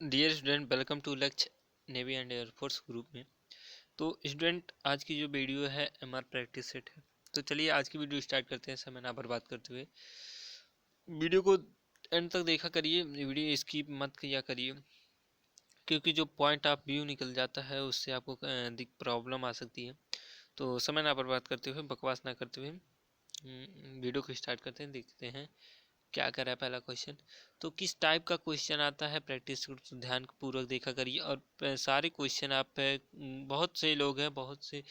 Dear student, welcome to लक्ष्य navy and air force group में। तो स्टूडेंट, आज की जो वीडियो है एमआर प्रैक्टिस सेट है। तो चलिए आज की वीडियो स्टार्ट करते हैं समय ना बर्बाद करते हुए। वीडियो को एंड तक देखा करिए, वीडियो स्किप मत किया करिए, क्योंकि जो पॉइंट आप व्यू निकल जाता है उससे आपको प्रॉब्लम आ सकती है। तो समय ना बर्बाद करते हुए, बकवास ना करते हुए वीडियो को स्टार्ट करते हैं, देखते हैं क्या करा है। पहला क्वेश्चन, तो किस टाइप का क्वेश्चन आता है प्रैक्टिस ध्यान पूर्वक देखा करिए। और सारे क्वेश्चन आप बहुत से लोग हैं, बहुत से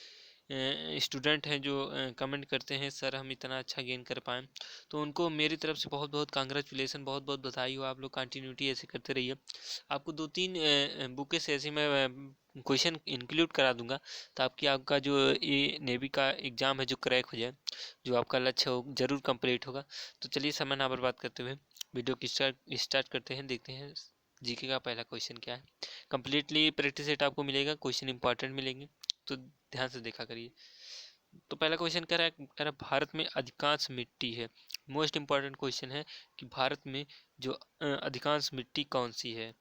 स्टूडेंट हैं जो कमेंट करते हैं सर हम इतना अच्छा गेन कर पाएँ, तो उनको मेरी तरफ से बहुत बहुत कांग्रेचुलेसन, बहुत बहुत बधाई हो। आप लोग कंटिन्यूटी ऐसे करते रहिए। आपको दो तीन बुकें से ऐसे मैं क्वेश्चन इंक्लूड करा दूंगा, ताकि आपका जो ये नेवी का एग्ज़ाम है जो क्रैक हो जाए, जो आपका लक्ष्य हो जरूर कंप्लीट होगा। तो चलिए समय ना बर्बाद करते हुए वीडियो की स्टार्ट करते हैं, देखते हैं जीके का पहला क्वेश्चन क्या है। कंप्लीटली प्रैक्टिस सेट आपको मिलेगा, क्वेश्चन इंपॉर्टेंट मिलेंगे, तो ध्यान से देखा करिए। तो पहला क्वेश्चन कह रहा है भारत में अधिकांश मिट्टी है। मोस्ट इंपॉर्टेंट क्वेश्चन है कि भारत में जो अधिकांश मिट्टी कौन सी है।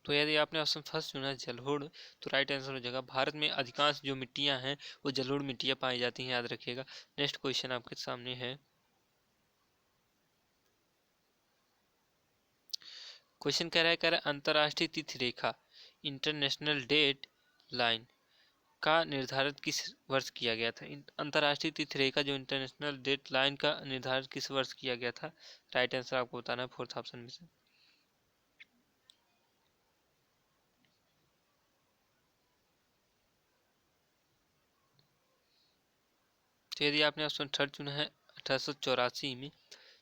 तो यदि आपने ऑप्शन फर्स्ट चुना जलोढ़, तो राइट आंसर हो जाएगा। भारत में अधिकांश जो मिट्टियां हैं वो जलोढ़ मिट्टियां पाई जाती हैं, याद रखिएगा। नेक्स्ट क्वेश्चन आपके सामने है। क्वेश्चन कह रहा है अंतर्राष्ट्रीय तिथि रेखा, इंटरनेशनल डेट लाइन का निर्धारण किस वर्ष किया गया था। अंतर्राष्ट्रीय तिथि रेखा जो इंटरनेशनल डेट लाइन का निर्धारण किस वर्ष किया गया था। राइट आंसर आपको बताना है फोर्थ ऑप्शन में से। तो यदि आपने ऑप्शन थर्ड चुना है 1884 में,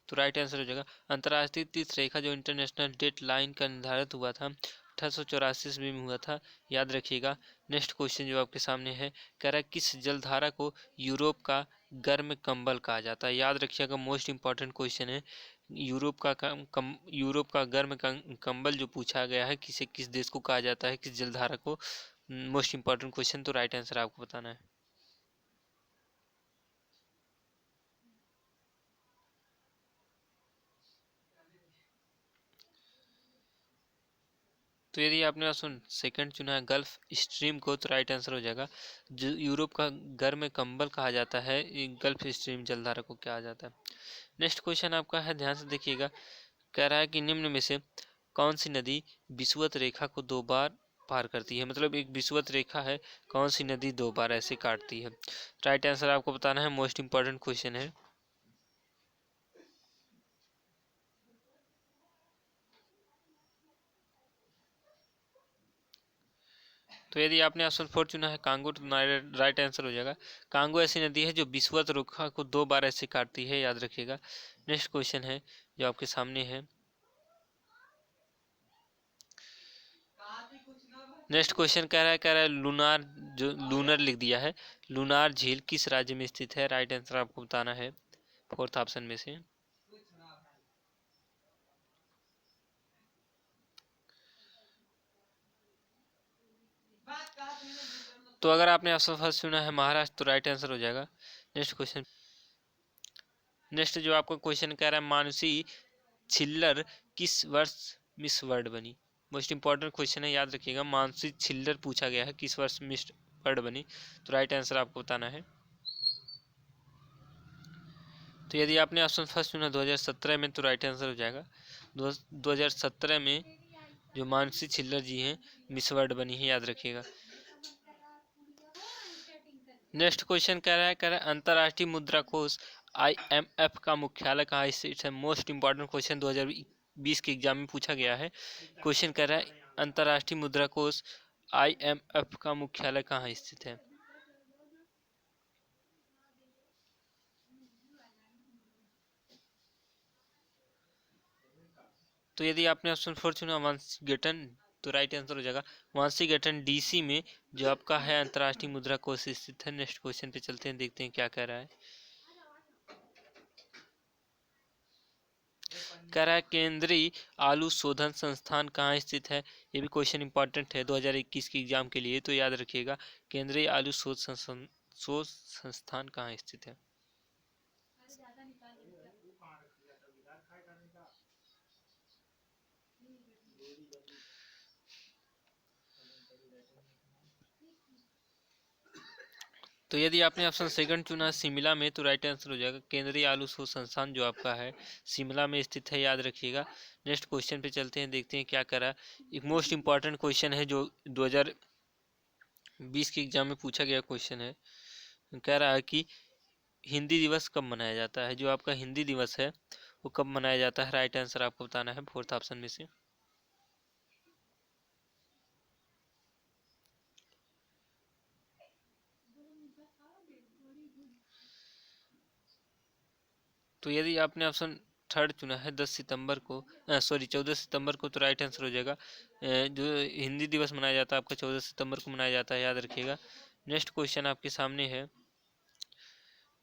तो राइट आंसर हो जाएगा अंतर्राष्ट्रीय तीर्थ रेखा जो इंटरनेशनल डेट लाइन का निर्धारित हुआ था 1884 ईस्वी में हुआ था, याद रखिएगा। नेक्स्ट क्वेश्चन जो आपके सामने है, कह रहा है किस जलधारा को यूरोप का गर्म कंबल कहा जाता है। याद रखिएगा, मोस्ट इंपॉर्टेंट क्वेश्चन है। यूरोप का गर्म कंबल जो पूछा गया है, किसे किस देश को कहा जाता है, किस जलधारा को। मोस्ट इंपॉर्टेंट क्वेश्चन, तो राइट आंसर आपको बताना है। तो यदि आपने ऑप्शन सेकंड चुना है गल्फ स्ट्रीम को, तो राइट आंसर हो जाएगा जो यूरोप का गर्म कंबल कहा जाता है, गल्फ स्ट्रीम जलधारा को कहा जाता है। नेक्स्ट क्वेश्चन आपका है, ध्यान से देखिएगा। कह रहा है कि निम्न में से कौन सी नदी विषुवत रेखा को दो बार पार करती है। मतलब एक विषुवत रेखा है, कौन सी नदी दो बार ऐसे काटती है। राइट आंसर आपको बताना है, मोस्ट इंपॉर्टेंट क्वेश्चन है। तो यदि आपने ऑप्शन फोर चुना है कांगो, तो राइट आंसर हो जाएगा कांगो ऐसी नदी है जो विषुवत रेखा को दो बार ऐसे काटती है, याद रखिएगा। नेक्स्ट क्वेश्चन है जो आपके सामने है। नेक्स्ट क्वेश्चन कह रहा है लूनार, जो लूनर लिख दिया है, लूनार झील किस राज्य में स्थित है। राइट आंसर आपको बताना है फोर्थ ऑप्शन में से। तो अगर आपने ऑप्शन फर्स्ट चुना है महाराष्ट्र, तो राइट आंसर हो जाएगा। नेक्स्ट क्वेश्चन, नेक्स्ट जो आपको क्वेश्चन कह रहा है मानसी छिल्लर किस वर्ष मिस वर्ल्ड बनी। मोस्ट इंपॉर्टेंट क्वेश्चन है, याद रखिएगा। मानसी छिल्लर पूछा गया है किस वर्ष मिस वर्ल्ड बनी, तो राइट आंसर आपको बताना है। तो यदि आपने ऑप्शन फर्स्ट चुना 2017 में, तो राइट आंसर हो जाएगा 2017 में जो मानसी छिल्लर जी हैं मिस वर्ल्ड बनी है, याद रखिएगा। नेक्स्ट क्वेश्चन कह रहा है अंतर्राष्ट्रीय मुद्रा कोष IMF का मुख्यालय कहाँ स्थित है। मोस्ट इंपॉर्टेंट क्वेश्चन 2020 के एग्जाम में पूछा गया है। क्वेश्चन कह रहा है अंतर्राष्ट्रीय मुद्रा कोष IMF का मुख्यालय कहाँ स्थित है। तो यदि आपने ऑप्शन फोर चुना वाशिंगटन, तो राइट आंसर हो जाएगा वाशिंगटन DC में जो आपका है अंतर्राष्ट्रीय मुद्रा कोष स्थित है। नेक्स्ट क्वेश्चन पे चलते हैं, देखते हैं क्या कह रहा है। कह रहा है केंद्रीय आलू शोधन संस्थान कहाँ स्थित है। ये भी क्वेश्चन इंपॉर्टेंट है 2021 के एग्जाम के लिए, तो याद रखिएगा केंद्रीय आलू शोध शोध संस्थान कहाँ स्थित है? तो यदि आपने ऑप्शन सेकंड चुना शिमला में तो राइट आंसर हो जाएगा केंद्रीय आलू शोध संस्थान जो आपका है शिमला में स्थित है, याद रखिएगा। नेक्स्ट क्वेश्चन पे चलते हैं, देखते हैं क्या करा। एक मोस्ट इंपॉर्टेंट क्वेश्चन है जो 2020 के एग्जाम में पूछा गया क्वेश्चन है। कह रहा है कि हिंदी दिवस कब मनाया जाता है? जो आपका हिंदी दिवस है वो कब मनाया जाता है? राइट आंसर आपको बताना है फोर्थ ऑप्शन में से। तो यदि आपने ऑप्शन थर्ड चुना है 10 सितंबर को, सॉरी 14 सितंबर को, तो राइट आंसर हो जाएगा जो हिंदी दिवस मनाया जाता है आपका 14 सितंबर को मनाया जाता है, याद रखिएगा। नेक्स्ट क्वेश्चन आपके सामने है,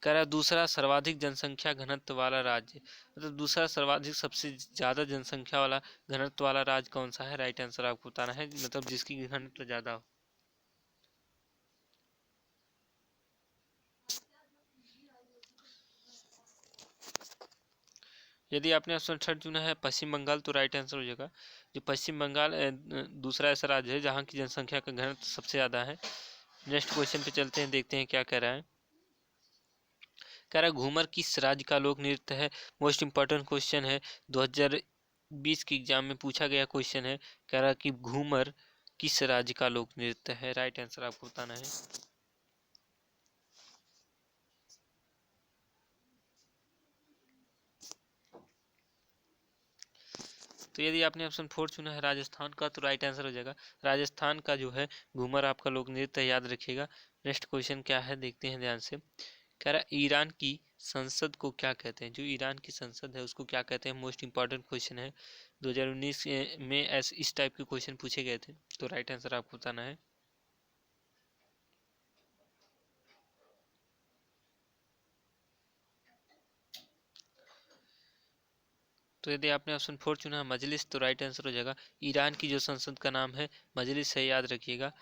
कह रहा है दूसरा सर्वाधिक जनसंख्या घनत्व वाला राज्य, मतलब दूसरा सर्वाधिक सबसे ज्यादा जनसंख्या वाला घनत्व वाला राज्य कौन सा है? राइट आंसर आपको बताना है, मतलब जिसकी घनत्व ज्यादा हो। यदि आपने ऑप्शन थर्ड चुना है पश्चिम बंगाल तो राइट आंसर हो जाएगा जो पश्चिम बंगाल दूसरा ऐसा राज्य है जहाँ की जनसंख्या का घनत्व सबसे ज्यादा है। नेक्स्ट क्वेश्चन पे चलते हैं, देखते हैं क्या कह रहा है। कह रहा है घूमर किस राज्य का लोक नृत्य है? मोस्ट इंपॉर्टेंट क्वेश्चन है, 2020 के एग्जाम में पूछा गया क्वेश्चन है। कह रहा है कि घूमर किस राज्य का लोक नृत्य है? राइट आंसर आपको बताना है। तो यदि आपने ऑप्शन फोर चुना है राजस्थान का तो राइट आंसर हो जाएगा राजस्थान का जो है घूमर आपका लोक नृत्य है, याद रखिएगा। नेक्स्ट क्वेश्चन क्या है देखते हैं ध्यान से। कह रहा है ईरान की संसद को क्या कहते हैं? जो ईरान की संसद है उसको क्या कहते हैं? मोस्ट इंपॉर्टेंट क्वेश्चन है, 2019 में ऐसे इस टाइप के क्वेश्चन पूछे गए थे, तो राइट आंसर आपको बताना है। तो यदि आपने ऑप्शन फोर चुना है मजलिस तो राइट आंसर हो जाएगा ईरान की जो संसद का नाम है मजलिस है, याद रखिएगा।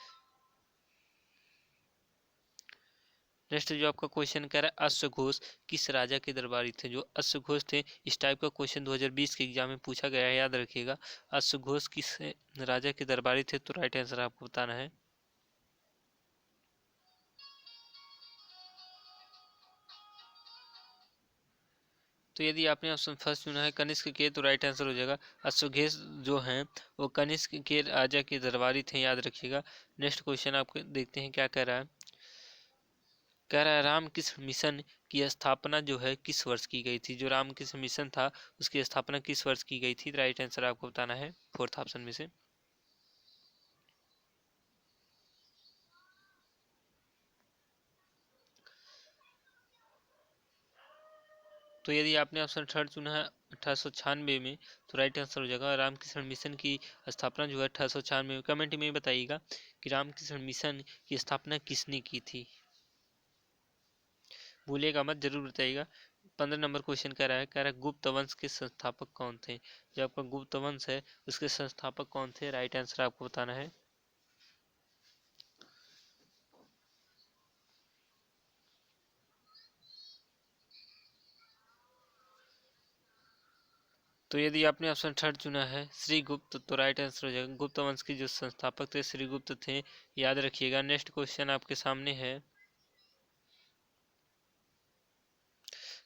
नेक्स्ट जो आपका क्वेश्चन कह रहा है अश्वघोष किस राजा के दरबारी थे? जो अश्वघोष थे इस टाइप का क्वेश्चन 2020 के एग्जाम में पूछा गया है, याद रखिएगा। अश्वघोष किस राजा के दरबारी थे? तो राइट आंसर आपको बताना है। तो यदि आपने ऑप्शन फर्स्ट चुना है कनिष्क के तो राइट आंसर हो जाएगा अश्वघोष जो हैं वो कनिष्क के राजा के दरबारी थे, याद रखिएगा। नेक्स्ट क्वेश्चन आपको देखते हैं क्या कह रहा है। कह रहा है रामकृष्ण मिशन की स्थापना जो है किस वर्ष की गई थी? जो रामकृष्ण मिशन था उसकी स्थापना किस वर्ष की गई थी? राइट आंसर आपको बताना है फोर्थ ऑप्शन में से। तो यदि आपने ऑप्शन थर्ड चुना है 1896 में तो राइट आंसर हो जाएगा रामकृष्ण मिशन की स्थापना जो है 1896 में। कमेंट में बताइएगा कि रामकृष्ण मिशन की स्थापना किसने की थी, भूलिएगा मत, जरूर बताइएगा। 15 नंबर क्वेश्चन कह रहा है गुप्त वंश के संस्थापक कौन थे? जो आपका गुप्त वंश है उसके संस्थापक कौन थे? राइट आंसर आपको बताना है। तो यदि आपने ऑप्शन थर्ड चुना है श्री गुप्त तो राइट आंसर हो जाएगा गुप्त वंश के जो संस्थापक थे श्री गुप्त थे, याद रखिएगा। नेक्स्ट क्वेश्चन आपके सामने है,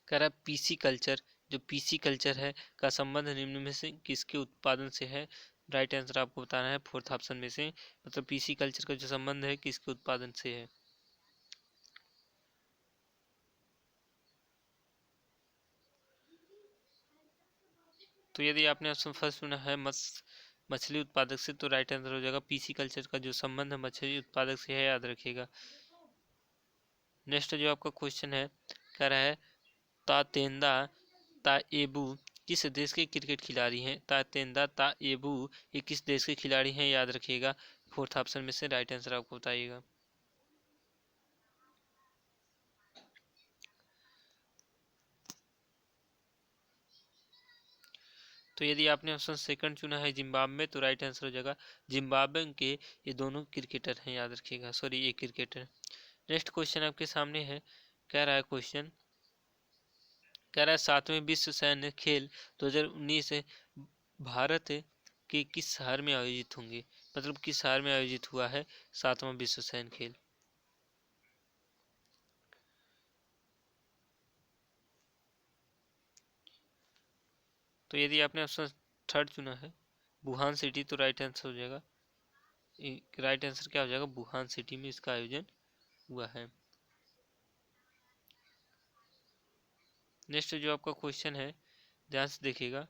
कह रहा है पीसी कल्चर, जो पीसी कल्चर है का संबंध निम्न में से किसके उत्पादन से है? राइट आंसर आपको बताना है फोर्थ ऑप्शन में से, मतलब पीसी कल्चर का जो संबंध है किसके उत्पादन से है? तो यदि आपने ऑप्शन फर्स्ट चुना है मछली उत्पादक से तो राइट आंसर हो जाएगा पीसी कल्चर का जो संबंध है मछली उत्पादक से है, याद रखिएगा। नेक्स्ट जो आपका क्वेश्चन है कह रहा है तातेंदा ताएबू किस देश के क्रिकेट खिलाड़ी हैं? तातेंदा ताएबू ये किस देश के खिलाड़ी हैं, याद रखिएगा। फोर्थ ऑप्शन में से राइट आंसर आपको बताइएगा। तो यदि आपने ऑप्शन सेकंड चुना है जिम्बाब्वे तो राइट आंसर हो जाएगा जिम्बाब्वे के ये दोनों क्रिकेटर हैं, याद रखिएगा, सॉरी ये क्रिकेटर। नेक्स्ट क्वेश्चन आपके सामने है, कह रहा है क्वेश्चन, कह रहा है 7वें विश्व सैन्य खेल 2019 भारत के किस शहर में आयोजित होंगे, मतलब किस शहर में आयोजित हुआ है 7वां विश्व सैन्य खेल। तो यदि आपने ऑप्शन थर्ड चुना है वुहान सिटी, तो राइट आंसर हो जाएगा, राइट आंसर क्या हो जाएगा, वुहान सिटी में इसका आयोजन हुआ है। नेक्स्ट जो आपका क्वेश्चन है ध्यान से देखिएगा,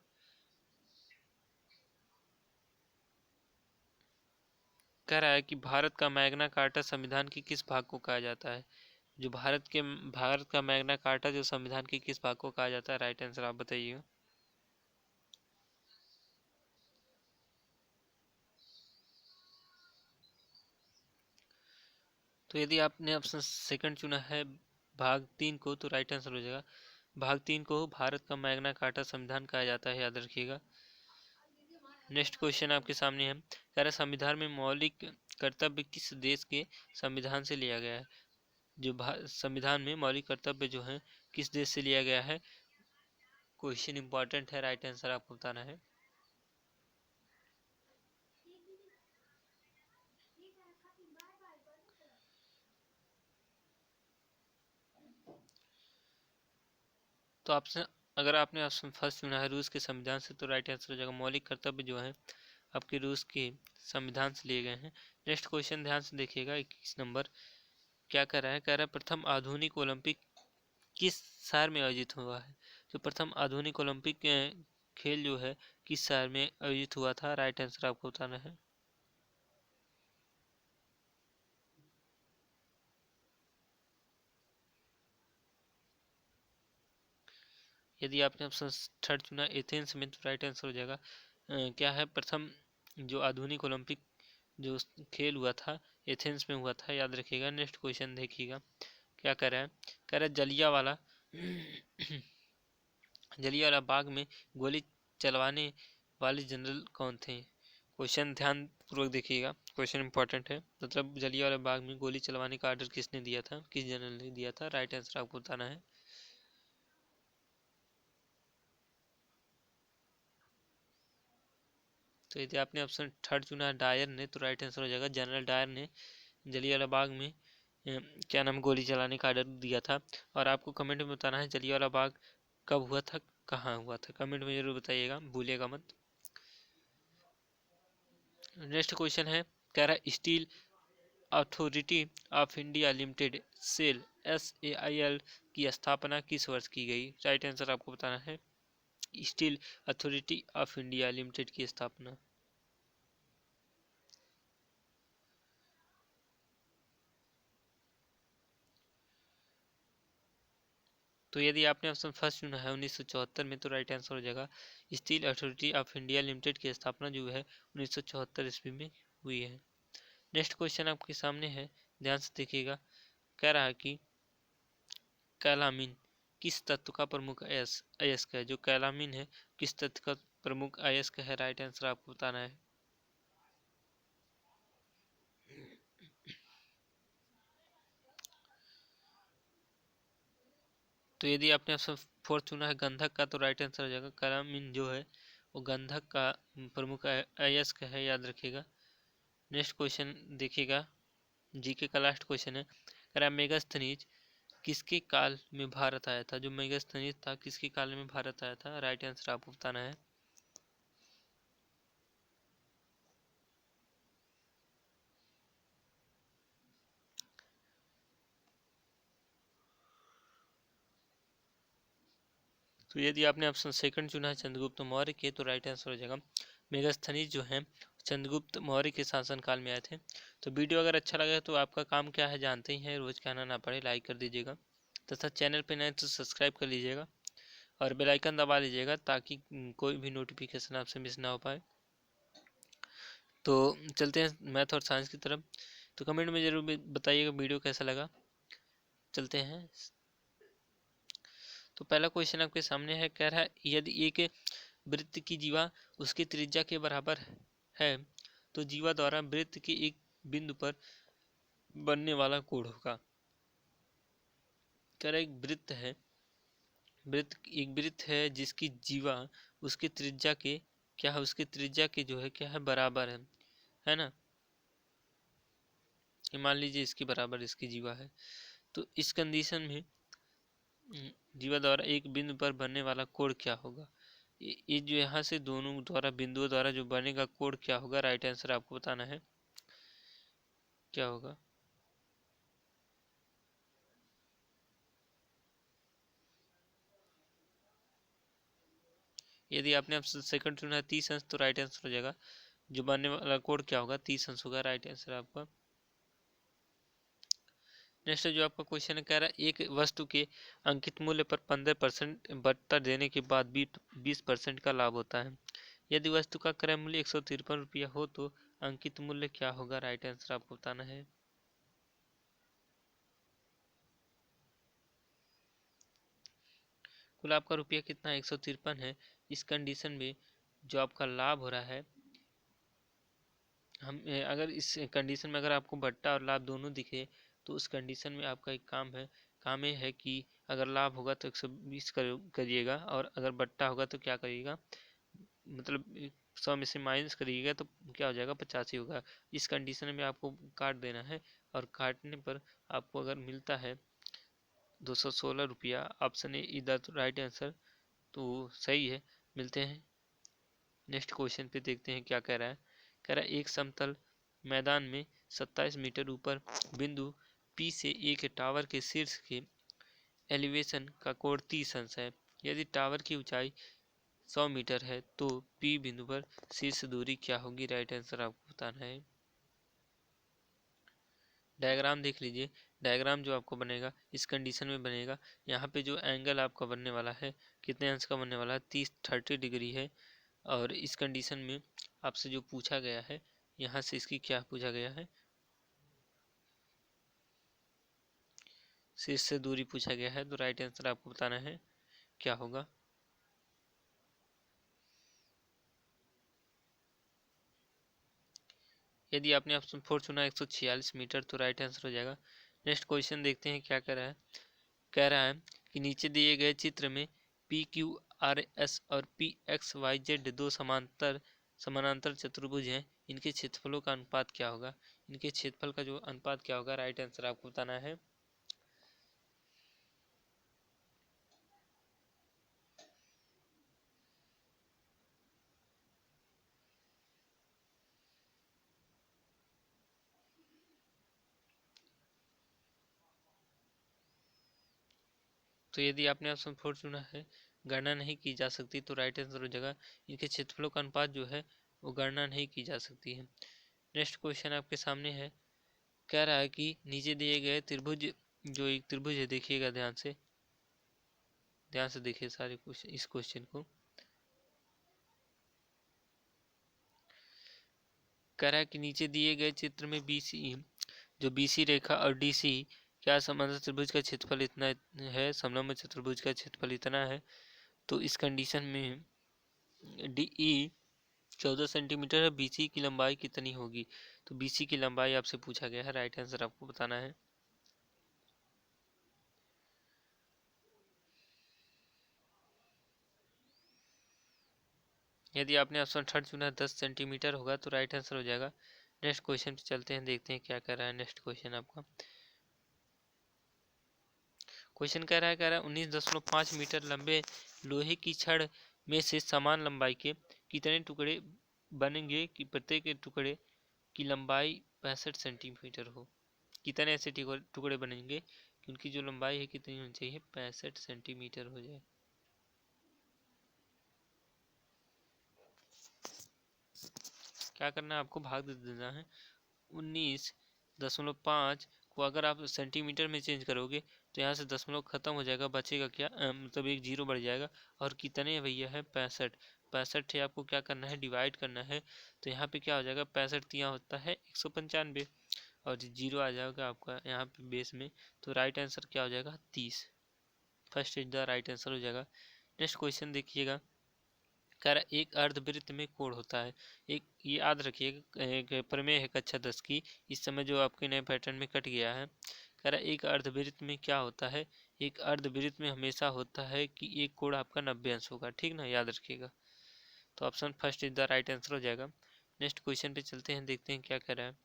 कह रहा है कि भारत का मैग्ना कार्टा संविधान के किस भाग को कहा जाता है। जो भारत का मैग्ना कार्टा जो संविधान के किस भाग को कहा जाता है, राइट आंसर आप बताइएगा। तो यदि आपने ऑप्शन सेकंड चुना है भाग 3 को, तो राइट आंसर हो जाएगा, भाग 3 को भारत का मैग्ना कार्टा संविधान कहा जाता है, याद रखिएगा। नेक्स्ट क्वेश्चन आपके सामने है, कह रहा संविधान में मौलिक कर्तव्य किस देश के संविधान से लिया गया है। जो संविधान में मौलिक कर्तव्य जो है किस देश से लिया गया है, क्वेश्चन इंपॉर्टेंट है, राइट आंसर आपको बताना है। तो आपसे अगर आपने ऑप्शन फर्स्ट चुना है रूस के संविधान से, तो राइट आंसर हो जाएगा, मौलिक कर्तव्य जो है आपके रूस के संविधान से लिए गए हैं। नेक्स्ट क्वेश्चन ध्यान से देखिएगा, 21 नंबर क्या कर रहा है, कह रहा है प्रथम आधुनिक ओलंपिक किस शहर में आयोजित हुआ है। जो प्रथम आधुनिक ओलंपिक खेल जो है किस शहर में आयोजित हुआ था, राइट आंसर आपको बताना है। यदि आपने ऑप्शन थर्ड चुना एथेंस में, तो राइट आंसर हो जाएगा क्या है, प्रथम जो आधुनिक ओलंपिक जो खेल हुआ था एथेंस में हुआ था, याद रखिएगा। नेक्स्ट क्वेश्चन देखिएगा क्या कर रहा है, कह रहा है जलियांवाला जलियांवाला बाग में गोली चलवाने वाले जनरल कौन थे। क्वेश्चन ध्यान पूर्वक देखिएगा, क्वेश्चन इंपॉर्टेंट है, मतलब जलियांवाला बाग में गोली चलवाने का ऑर्डर किसने दिया था, किस जनरल ने दिया था, राइट आंसर आपको बताना है। तो यदि आपने ऑप्शन थर्ड चुना है डायर ने, तो राइट आंसर हो जाएगा, जनरल डायर ने जलियांवाला बाग में क्या नाम गोली चलाने का ऑर्डर दिया था। और आपको कमेंट में बताना है जलियांवाला बाग कब हुआ था, कहाँ हुआ था, कमेंट में जरूर बताइएगा, भूलिएगा मत। नेक्स्ट क्वेश्चन है, कह रहा है Steel Authority of India Limited SAIL SAIL की स्थापना किस वर्ष की गई, राइट आंसर आपको बताना है, Steel Authority of India limited की स्थापना। तो यदि आपने ऑप्शन फर्स्ट चुना है 1974 में, तो राइट आंसर हो जाएगा, steel Authority of India limited की स्थापना जो है 1974 ईस्वी में हुई है। नेक्स्ट क्वेश्चन आपके सामने है, ध्यान से देखिएगा, कह रहा है कि कैलामिन किस तत्व का प्रमुख अयस्क है। जो कैलामिन है किस तत्व का प्रमुख अयस्क है, राइट आंसर आपको बताना है। तो यदि आपने ऑप्शन फोर्थ चुना है गंधक का, तो राइट आंसर हो जाएगा, कैलामिन जो है वो गंधक का प्रमुख अयस्क है, याद रखिएगा। नेक्स्ट क्वेश्चन देखिएगा, जीके का लास्ट क्वेश्चन है, कह रहा है मेगास्थनीज किसके काल में भारत आया था। जो मेगास्थनीज था किसके काल में भारत आया था, राइट आंसर आपको बताना है। तो यदि आपने ऑप्शन सेकंड चुना है चंद्रगुप्त मौर्य के, तो राइट आंसर हो जाएगा, मेगास्थनीज जो है चंद्रगुप्त मौर्य के शासनकाल में आए थे। तो वीडियो अगर अच्छा लगा तो आपका काम क्या है जानते ही हैं, रोज कहना ना पड़े, लाइक कर दीजिएगा तथा चैनल पे नए तो सब्सक्राइब कर लीजिएगा और बेल आइकन दबा लीजिएगा ताकि कोई भी नोटिफिकेशन आपसे मिस ना हो पाए। तो चलते हैं मैथ और साइंस की तरफ। तो कमेंट में जरूर बताइएगा वीडियो कैसा लगा। चलते हैं, तो पहला क्वेश्चन आपके सामने है, कह रहा है यदि एक वृत्त की जीवा उसकी त्रिज्या के बराबर है तो जीवा द्वारा वृत्त के एक बिंदु पर बनने वाला कोण होगा। कह रहा है एक वृत्त है, एक वृत्त है जिसकी जीवा उसकी त्रिज्या के क्या है, उसकी त्रिज्या के जो है क्या है, बराबर है ना। मान लीजिए इसके बराबर इसकी जीवा है, तो इस कंडीशन में जीवा द्वारा एक बिंदु पर बनने वाला कोण क्या होगा। ये जो यहाँ से दोनों द्वारा बिंदुओं द्वारा जो बनेगा कोण क्या होगा, राइट आंसर आपको बताना है क्या होगा। यदि आपने अब सेकंड चुना है 30 अंश, तो राइट आंसर हो जाएगा जो बनने वाला कोण क्या होगा, 30 अंश होगा, राइट आंसर आपका। नेक्स्ट जो आपका क्वेश्चन है, कह रहा है एक वस्तु के अंकित मूल्य पर 15% बढ़ता देने के बाद 20% का लाभ होता है। यदि वस्तु का क्रय मूल्य 153 रुपया हो तो अंकित मूल्य क्या होगा, राइट आंसर आपको बताना है। कुल आपका रुपया कितना 153 है। इस कंडीशन में जो आपका लाभ हो रहा है, हम अगर इस कंडीशन में अगर आपको बट्टा और लाभ दोनों दिखे तो उस कंडीशन में आपका एक काम ये है कि अगर लाभ होगा तो 120 करिएगा, और अगर बट्टा होगा तो क्या करिएगा, मतलब 100 में से माइनस करिएगा तो क्या हो जाएगा, 85 होगा। इस कंडीशन में आपको काट देना है, और काटने पर आपको अगर मिलता है 216 रुपया, ऑप्शन ए इधर तो राइट आंसर, तो सही है, मिलते हैं। नेक्स्ट क्वेश्चन पे देखते हैं क्या कह रहा है। कह रहा है एक समतल मैदान में 27 मीटर ऊपर बिंदु P से एक टावर के शीर्ष के एलिवेशन का कोण 30 अंश है। यदि टावर की ऊंचाई 100 मीटर है तो P बिंदु पर शीर्ष दूरी क्या होगी, राइट आंसर आपको बताना है। डायग्राम देख लीजिए। डायग्राम जो आपको बनेगा इस कंडीशन में बनेगा, यहाँ पे जो एंगल आपका बनने वाला है कितने अंश का बनने वाला है, 30 डिग्री है। और इस कंडीशन में आपसे जो पूछा गया है, यहाँ से इसकी क्या पूछा गया है, शीर्ष से दूरी पूछा गया है, तो राइट आंसर आपको बताना है क्या होगा। यदि आपने ऑप्शन 4 चुना 146 मीटर, तो राइट आंसर हो जाएगा। नेक्स्ट क्वेश्चन देखते हैं क्या कह रहा है। कह रहा है कि नीचे दिए गए चित्र में PQRS और PXYZ दो समानांतर चतुर्भुज हैं, इनके क्षेत्रफलों का अनुपात क्या होगा। इनके क्षेत्रफल का जो अनुपात क्या होगा, राइट आंसर आपको बताना है। तो यदि आपने ऑप्शन 4 चुना है गणना नहीं की जा सकती, तो राइट आंसर हो जाएगा इनके क्षेत्रफलों का अनुपात जो है वो गणना नहीं की जा सकती है। नेक्स्ट क्वेश्चन आपके सामने है। कह रहा है कि नीचे दिए गए त्रिभुज, जो एक त्रिभुज है, देखिएगा ध्यान से देखिए सारे क्वेश्चन, इस क्वेश्चन को। कह रहा है कि नीचे दिए गए चित्र में BC रेखा और DC क्या समांतर त्रिभुज का क्षेत्रफल इतना है, समलंब चतुर्भुज का क्षेत्रफल इतना है। तो इस कंडीशन में DE 14 सेंटीमीटर है, BC की लंबाई कितनी होगी। तो BC की लंबाई आपसे पूछा गया है, राइट आंसर आपको बताना है। यदि आपने ऑप्शन 3 चुना 10 सेंटीमीटर होगा, तो राइट आंसर हो जाएगा। नेक्स्ट क्वेश्चन पे चलते हैं, देखते हैं क्या कर रहा है नेक्स्ट क्वेश्चन आपका। क्वेश्चन कह रहा है 19.5 मीटर लंबे लोहे की छड़ में से समान लंबाई के कितने टुकड़े बनेंगे कि प्रत्येक टुकड़े की लंबाई 65 सेंटीमीटर हो। कितने ऐसे टुकड़े बनेंगे कि उनकी जो लंबाई है कितनी होनी चाहिए, 65 सेंटीमीटर हो जाए। क्या करना है आपको, भाग दे देना है। 19.5 को अगर आप सेंटीमीटर में चेंज करोगे तो यहाँ से दशमलव खत्म हो जाएगा, बचेगा क्या, मतलब एक जीरो बढ़ जाएगा। और कितने भैया है, 65। 65 है, आपको क्या करना है, डिवाइड करना है। तो यहाँ पे क्या हो जाएगा, 65 तिया होता है 195, और जीरो आ जाएगा आपका यहाँ पे बेस में। तो राइट आंसर क्या हो जाएगा, 30। First is the right answer हो जाएगा। नेक्स्ट क्वेश्चन देखिएगा। कह रहा एक अर्धवृत्त में कोण होता है। एक ये याद रखिएगा, एक प्रमेय है कक्षा 10 की, इस समय जो आपके नए पैटर्न में कट गया है। कह रहा है एक अर्धवृत्त में क्या होता है, एक अर्धवृत्त में हमेशा होता है कि एक कोण आपका 90 अंश होगा, ठीक ना, याद रखिएगा। तो option first is the right answer हो जाएगा। नेक्स्ट क्वेश्चन पे चलते हैं, देखते हैं क्या कह रहा है।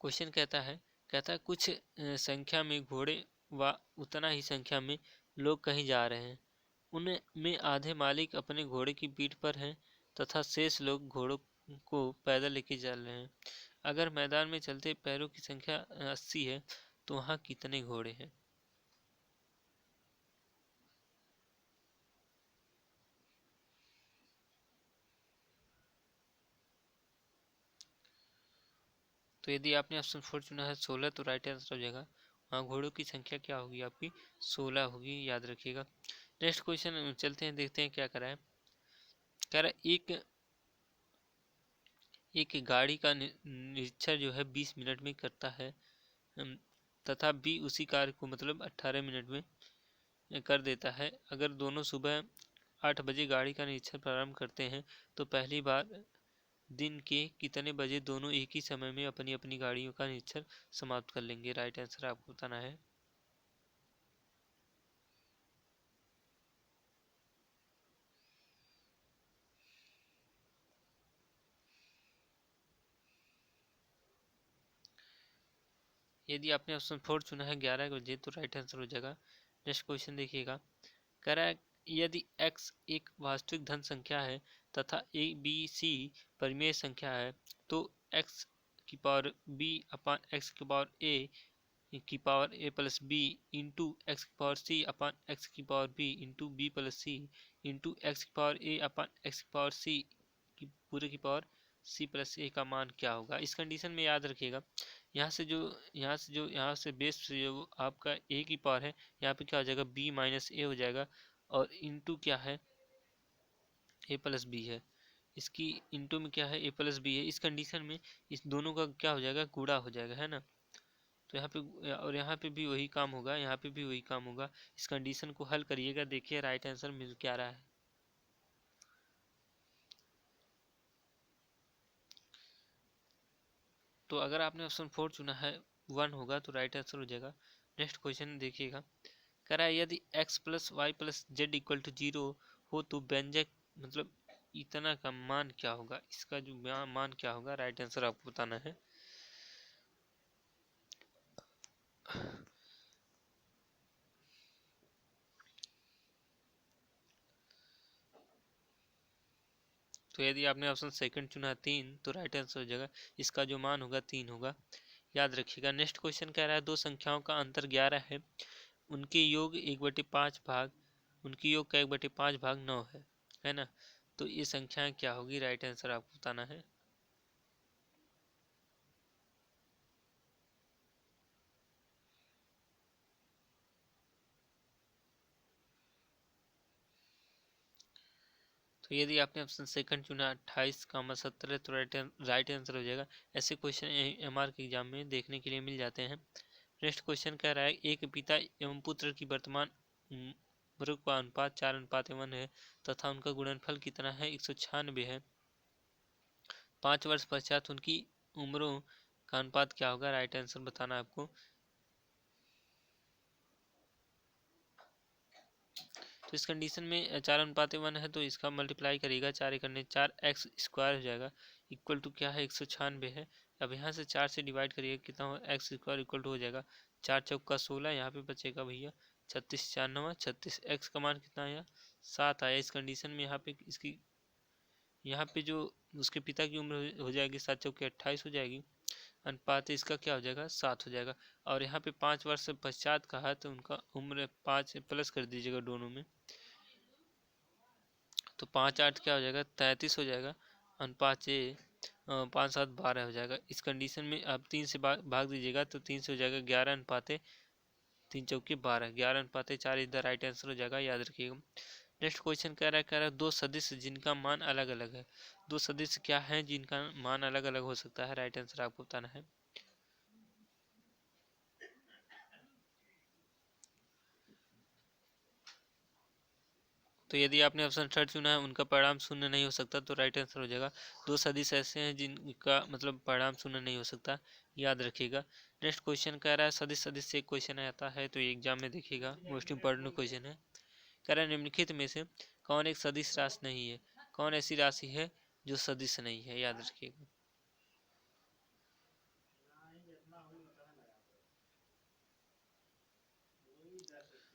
क्वेश्चन कहता है कुछ संख्या में घोड़े व उतना ही संख्या में लोग कहीं जा रहे हैं, उनमें आधे मालिक अपने घोड़े की पीठ पर हैं तथा शेष लोग घोड़ों को पैदल लेके चल रहे हैं। अगर मैदान में चलते पैरों की संख्या 80 है तो वहाँ कितने घोड़े हैं। तो यदि आपने ऑप्शन 4 चुना है 16 तो राइट आंसर हो जाएगा। वहाँ घोड़ों की संख्या क्या होगी आपकी 16 होगी, याद रखिएगा। नेक्स्ट क्वेश्चन चलते हैं, देखते हैं क्या करा है। कह रहा है एक गाड़ी का निरीक्षण जो है 20 मिनट में करता है तथा बी उसी कार्य को मतलब 18 मिनट में कर देता है। अगर दोनों सुबह 8 बजे गाड़ी का निरीक्षण प्रारंभ करते हैं तो पहली बार दिन के कितने बजे दोनों एक ही समय में अपनी अपनी गाड़ियों का निरीक्षण समाप्त कर लेंगे। राइट आंसर आपको बताना है। यदि आपने ऑप्शन 4 चुना है 11 बजे तो राइट आंसर हो जाएगा। नेक्स्ट क्वेश्चन देखिएगा। कह रहा है यदि x एक वास्तविक धन संख्या है तथा a b c परिमेय संख्या है तो x की पावर b अपान x की power a plus b into x की पावर c अपान एक्स की power b into b plus c into x की पावर a अपान एक्स की पावर c की पूरे की पावर c प्लस a का मान क्या होगा। इस कंडीशन में याद रखिएगा, यहाँ से बेस से जो आपका a की पावर है यहाँ पे क्या हो जाएगा b माइनस a हो जाएगा और इंटू क्या है a प्लस b है। इसकी इंटू में क्या है a प्लस b है। इस कंडीशन में इस दोनों का क्या हो जाएगा गुणा हो जाएगा, है ना। तो यहाँ पे और यहाँ पे भी वही काम होगा, यहाँ पे भी वही काम होगा। इस कंडीशन को हल करिएगा, देखिए राइट आंसर मिल क्या रहा है। तो अगर आपने ऑप्शन 4 चुना है 1 होगा तो राइट आंसर हो जाएगा। नेक्स्ट क्वेश्चन देखिएगा। कह रहा है यदि x plus y plus z equal to 0 हो तो व्यंजक मतलब इतना का मान क्या होगा, इसका जो मान क्या होगा। राइट आंसर आपको बताना है। तो यदि आपने ऑप्शन सेकंड चुना 3 तो राइट आंसर हो जाएगा, इसका जो मान होगा 3 होगा, याद रखिएगा। नेक्स्ट क्वेश्चन कह रहा है दो संख्याओं का अंतर 11 है, उनके योग 1/5 भाग उनकी योग का 1/5 भाग 9 है ना। तो ये संख्याएं क्या होगी। राइट आंसर आपको बताना है। तो यदि आपने ऑप्शन सेकंड चुना 28 कामा 17 तो राइट आंसर हो जाएगा। ऐसे क्वेश्चन एमआर के एग्जाम में देखने के लिए मिल जाते हैं। नेक्स्ट क्वेश्चन कह रहा है एक पिता एवं पुत्र की वर्तमान उम्र का अनुपात 4:1 है तथा उनका गुणनफल कितना है 196 है। 5 वर्ष पश्चात उनकी उम्रों का अनुपात क्या होगा। राइट आंसर बताना है आपको। तो इस कंडीशन में 4:1 है तो इसका मल्टीप्लाई करिएगा, 4 करने 4x² हो जाएगा इक्वल टू क्या है 196 है। अब यहाँ से 4 से डिवाइड करिएगा कितना हो x² इक्वल टू हो जाएगा 4 चौका 16, यहाँ पे बचेगा भैया 36 4 9 36। x का मान कितना आया 7 आया। इस कंडीशन में यहाँ पे इसकी यहाँ पे जो उसके पिता की उम्र हो जाएगी 7 चौके 28 हो जाएगी, अनुपात इसका क्या हो जाएगा 7 हो जाएगा। और यहाँ पे 5 वर्ष पश्चात कहा है तो उनका उम्र 5 प्लस कर दीजिएगा दोनों में, तो 5 8 क्या हो जाएगा 33 हो जाएगा। अनुपात 5 7 12 हो जाएगा। इस कंडीशन में आप 3 से भाग दीजिएगा तो 3 से हो जाएगा 11:3 × 4 = 12, 11:4 इज द राइट आंसर हो जाएगा, याद रखिएगा। नेक्स्ट क्वेश्चन कह रहा है दो सदिश जिनका मान अलग अलग है। दो सदिश क्या है जिनका मान अलग अलग हो सकता है। राइट आंसर आपको बताना है। तो यदि आपने ऑप्शन थर्ड चुना है उनका परिणाम शून्य नहीं हो सकता, तो राइट आंसर हो जाएगा। दो सदिश ऐसे हैं जिनका मतलब परिणाम शून्य नहीं हो सकता, याद रखिएगा। नेक्स्ट क्वेश्चन कह रहा है सदिश सदिश से एक क्वेश्चन आता है, तो एग्जाम में देखिएगा, मोस्ट इंपॉर्टेंट क्वेश्चन है। कह रहा है निम्नलिखित में से कौन एक सदिश राशि नहीं है, कौन ऐसी राशि है जो सदिश नहीं है, याद रखिएगा।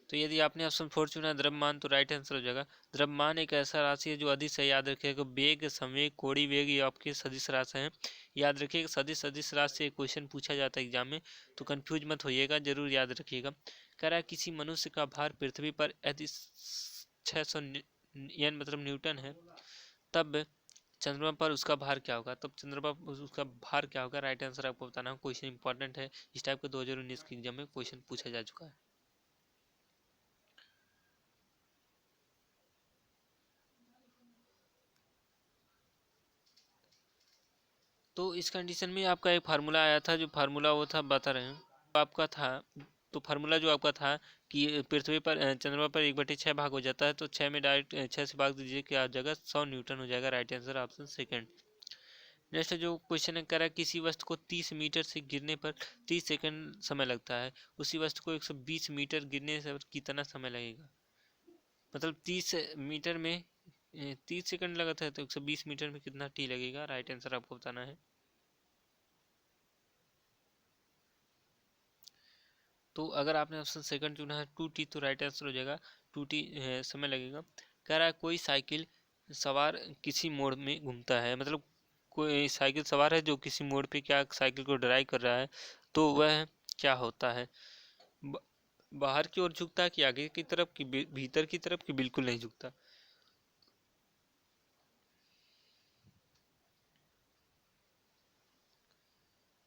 तो यदि आपने ऑप्शन फोर चुना द्रव्यमान, तो राइट आंसर हो जाएगा। द्रव्यमान एक ऐसा राशि है जो अदिश है, याद रखिएगा। वेग, संवेग, कोणीय वेग ये आपके सदिश राशि हैं, याद रखिएगा। सदिश सदिश राशि से क्वेश्चन पूछा जाता है एग्जाम में, तो कंफ्यूज मत होइएगा, जरूर याद रखिएगा। कह रहा है किसी मनुष्य का भार पृथ्वी पर यदि 600 एन मतलब न्यूटन है, तब चंद्रमा पर उसका भार क्या होगा, तब चंद्रमा पर उसका भार क्या होगा, राइट आंसर आपको बताना है। क्वेश्चन इंपॉर्टेंट है, इस टाइप का 2019 के एग्जाम में क्वेश्चन पूछा जा चुका है। तो इस कंडीशन में आपका एक फार्मूला आया था, जो फार्मूला वो था बता रहे हैं आपका था। तो फार्मूला जो आपका था कि पृथ्वी पर चंद्रमा पर 1/6 भाग हो जाता है, तो 6 में डायरेक्ट 6 से भाग दीजिए, क्या आ जाएगा, 100 न्यूटन हो जाएगा, right answer option second. Next जो क्वेश्चन है, कह रहा है किसी वस्तु को 30 मीटर से गिरने पर 30 सेकंड समय लगता है, उसी वस्तु को 120 मीटर गिरने से कितना समय लगेगा, मतलब 30 मीटर में 30 सेकंड लगा था, तो 120 मीटर में कितना टी लगेगा, राइट आंसर आपको बताना है। तो अगर आपने ऑप्शन सेकंड चुना है 2T, तो राइट आंसर हो जाएगा 2T समय लगेगा। कह रहा है कोई साइकिल सवार किसी मोड़ में घूमता है, मतलब कोई साइकिल सवार है जो किसी मोड़ पे क्या साइकिल को ड्राइव कर रहा है, तो वह क्या होता है, ब- बाहर की ओर झुकता है कि आगे की तरफ कि भीतर की तरफ कि बिल्कुल नहीं झुकता।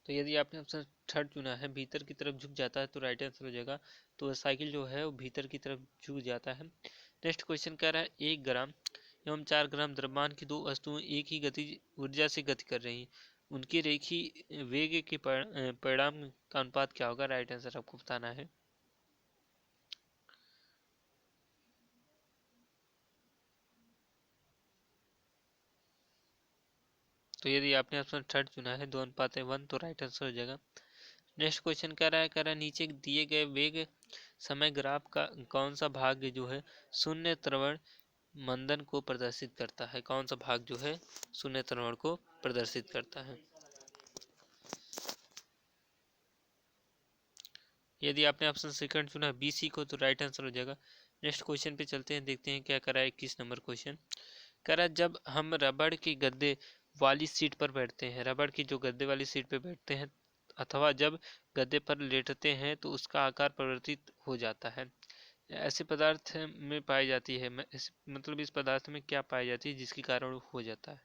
तो यदि आपने ऑप्शन थर्ड चुना है भीतर की तरफ झुक जाता है, तो राइट आंसर हो जाएगा। तो साइकिल जो है वो भीतर की तरफ झुक जाता है। नेक्स्ट क्वेश्चन कह रहा है 1 ग्राम एवं 4 ग्राम द्रव्यमान की दो वस्तुएं एक ही गति ऊर्जा से गति कर रही हैं, उनके रेखीय वेग के परिणाम का अनुपात क्या होगा, राइट आंसर आपको बताना है। तो यदि आपने ऑप्शन थर्ड चुना है 2:1, तो राइट आंसर हो जाएगा। नेक्स्ट क्वेश्चन कह रहा है नीचे दिए गए वेग समय ग्राफ का कौन सा भाग जो है शून्य त्वरण मंदन को प्रदर्शित करता है, कौन सा भाग जो है शून्य त्वरण को प्रदर्शित करता है। यदि आपने ऑप्शन सेकंड चुना BC को, तो राइट आंसर हो जाएगा। नेक्स्ट क्वेश्चन पे चलते हैं, देखते हैं क्या करा है। 21 नंबर क्वेश्चन कह रहा है जब हम रबड़ की गद्दे वाली सीट पर बैठते हैं, रबड़ की जो गद्दे वाली सीट पर बैठते हैं अथवा जब गद्दे पर लेटते हैं, तो उसका आकार परिवर्तित हो जाता है, ऐसे पदार्थ में पाई जाती है, मतलब इस पदार्थ में क्या पाई जाती है जिसके कारण वो हो जाता है।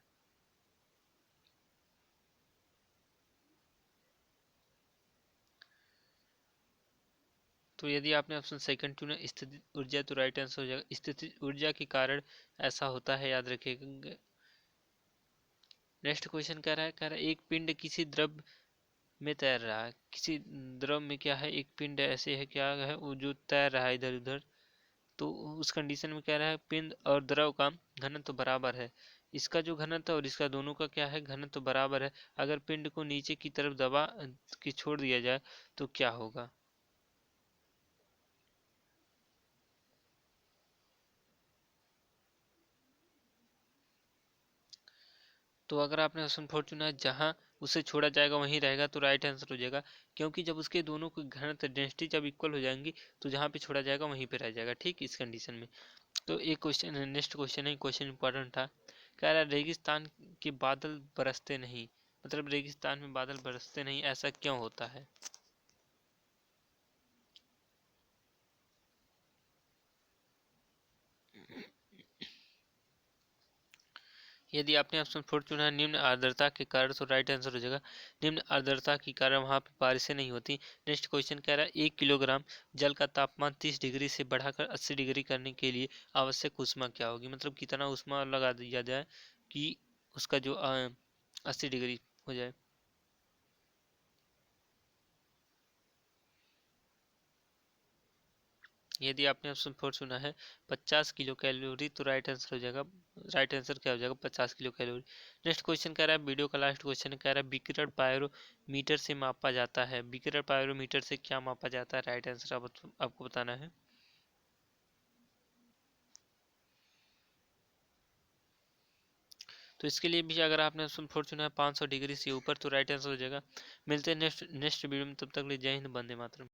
तो यदि आपने ऑप्शन सेकंड चुना स्थितिज ऊर्जा, तो राइट आंसर हो जाएगा स्थितिज ऊर्जा के कारण ऐसा होता है, याद रखिएगा। नेक्स्ट क्वेश्चन कह रहा है एक पिंड किसी द्रव में तैर रहा है, किसी द्रव में क्या है, एक पिंड ऐसे है क्या है वो जो तैर रहा है इधर उधर, तो उस कंडीशन में कह रहा है पिंड और द्रव का घनत्व बराबर है, इसका जो घनत्व और इसका दोनों का क्या है घनत्व बराबर है, अगर पिंड को नीचे की तरफ दबा के छोड़ दिया जाए तो क्या होगा। तो अगर आपने ऑप्शन फोर चुना है जहां उसे छोड़ा जाएगा वहीं रहेगा, तो राइट आंसर हो जाएगा, क्योंकि जब उसके दोनों की घनत्व डेंसिटी जब इक्वल हो जाएंगी, तो जहां पे छोड़ा जाएगा वहीं पे रह जाएगा, ठीक इस कंडीशन में। तो एक क्वेश्चन है, नेक्स्ट क्वेश्चन है, क्वेश्चन इंपॉर्टेंट था। कह रहा है रेगिस्तान के बादल बरसते नहीं, मतलब रेगिस्तान में बादल बरसते नहीं, ऐसा क्यों होता है। यदि आपने ऑप्शन फोर चुना है निम्न आर्द्रता के कारण, तो राइट आंसर हो जाएगा निम्न आर्द्रता के कारण वहां पे बारिशें नहीं होती। नेक्स्ट क्वेश्चन कह रहा है 1 किलोग्राम जल का तापमान 30 डिग्री से बढ़ाकर 80 डिग्री करने के लिए आवश्यक ऊष्मा क्या होगी, मतलब कितना ऊष्मा लगा दिया जाए कि उसका जो 80 डिग्री हो जाए। यदि आपने ऑप्शन 4 चुना है 50 किलो कैलोरी, तो राइट आंसर हो जाएगा, राइट आंसर क्या हो जाएगा, 50 किलो कैलोरी। नेक्स्ट क्वेश्चन कह रहा है, वीडियो का लास्ट क्वेश्चन कह रहा है विकिरण पायरोमीटर से मापा जाता है। विकिरण पायरोमीटर से क्या मापा जाता है? राइट आंसर आपको बताना है। तो इसके लिए भी अगर आपने ऑप्शन 4 चुना है 500 डिग्री से ऊपर, तो राइट आंसर हो जाएगा। मिलते हैं नेक्स्ट वीडियो में, तब तक ले जय हिंद, वंदे मातरम।